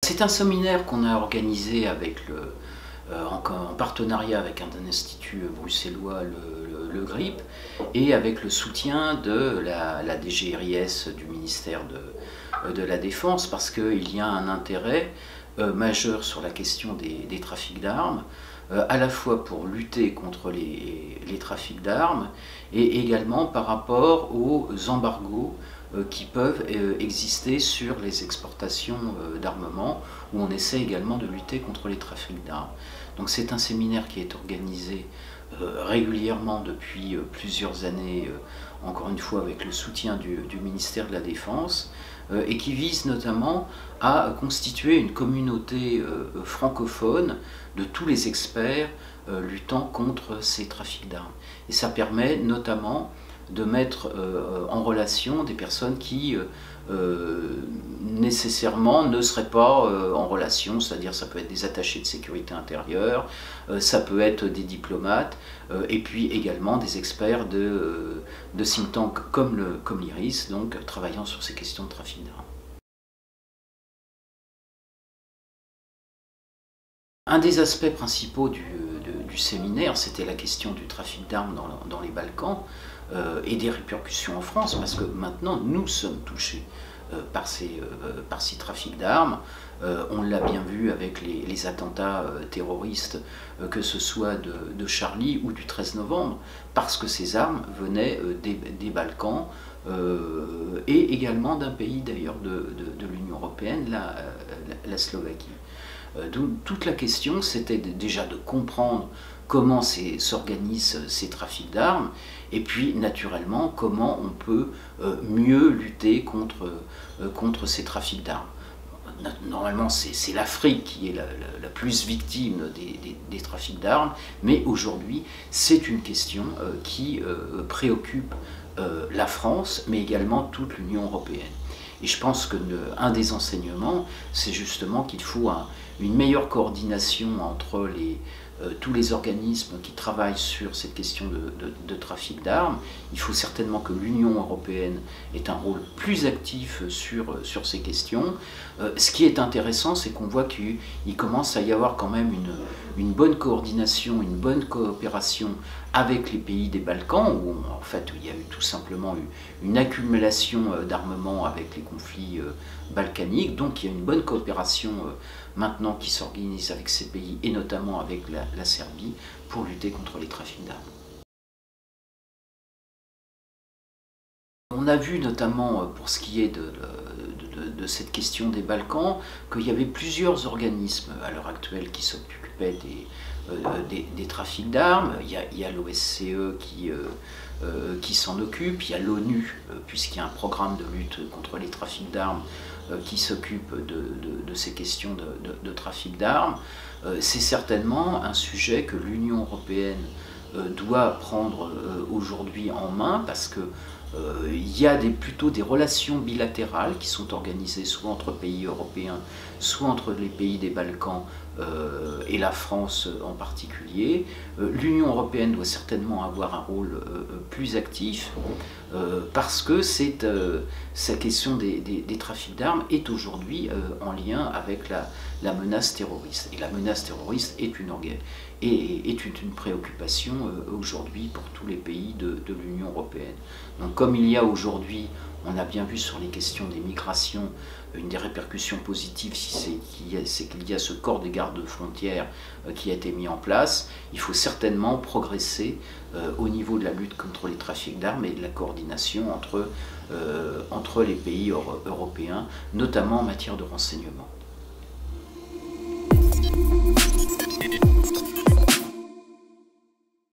C'est un séminaire qu'on a organisé avec en partenariat avec un institut bruxellois, le GRIP, et avec le soutien de la DGRIS du ministère de la Défense, parce qu'il y a un intérêt majeur sur la question des trafics d'armes, à la fois pour lutter contre les trafics d'armes et également par rapport aux embargos qui peuvent exister sur les exportations d'armement, où on essaie également de lutter contre les trafics d'armes. Donc c'est un séminaire qui est organisé régulièrement depuis plusieurs années, encore une fois avec le soutien du ministère de la Défense, et qui vise notamment à constituer une communauté francophone de tous les experts luttant contre ces trafics d'armes. Et ça permet notamment de mettre en relation des personnes qui nécessairement ne seraient pas en relation, c'est-à-dire ça peut être des attachés de sécurité intérieure, ça peut être des diplomates, et puis également des experts de think tank comme l'IRIS, donc travaillant sur ces questions de trafic d'armes. Un des aspects principaux du séminaire, c'était la question du trafic d'armes dans les Balkans et des répercussions en France, parce que maintenant nous sommes touchés par ces trafics d'armes. On l'a bien vu avec les attentats terroristes, que ce soit de Charlie ou du 13 novembre, parce que ces armes venaient des Balkans et également d'un pays d'ailleurs de l'Union européenne, la Slovaquie. Donc, toute la question, c'était déjà de comprendre comment s'organisent ces trafics d'armes, et puis naturellement comment on peut mieux lutter contre ces trafics d'armes. Normalement, c'est l'Afrique qui est la plus victime des trafics d'armes, mais aujourd'hui, c'est une question qui préoccupe la France, mais également toute l'Union européenne. Et je pense qu'un des enseignements, c'est justement qu'il faut une meilleure coordination entre tous les organismes qui travaillent sur cette question de trafic d'armes. Il faut certainement que l'Union européenne ait un rôle plus actif sur ces questions. Ce qui est intéressant, c'est qu'on voit qu'il commence à y avoir quand même une bonne coordination, une bonne coopération avec les pays des Balkans, où en fait il y a eu tout simplement une accumulation d'armement avec les conflits balkaniques. Donc il y a une bonne coopération maintenant qui s'organise avec ces pays, et notamment avec la Serbie, pour lutter contre les trafics d'armes. On a vu notamment, pour ce qui est de cette question des Balkans, qu'il y avait plusieurs organismes à l'heure actuelle qui s'occupaient des trafics d'armes. Il y a l'OSCE qui s'en occupe, il y a l'ONU, puisqu'il y a un programme de lutte contre les trafics d'armes qui s'occupe de ces questions de trafic d'armes. C'est certainement un sujet que l'Union européenne doit prendre aujourd'hui en main, parce que il y a plutôt des relations bilatérales qui sont organisées soit entre pays européens, soit entre les pays des Balkans et la France en particulier. L'Union européenne doit certainement avoir un rôle plus actif, parce que cette question des trafics d'armes est aujourd'hui en lien avec la menace terroriste. Et la menace terroriste est une préoccupation aujourd'hui pour tous les pays de l'Union européenne. Donc comme il y a aujourd'hui, on a bien vu sur les questions des migrations, une des répercussions positives, c'est qu'il y a ce corps des gardes-frontières qui a été mis en place. Il faut certainement progresser au niveau de la lutte contre les trafics d'armes et de la coordination entre les pays européens, notamment en matière de renseignement.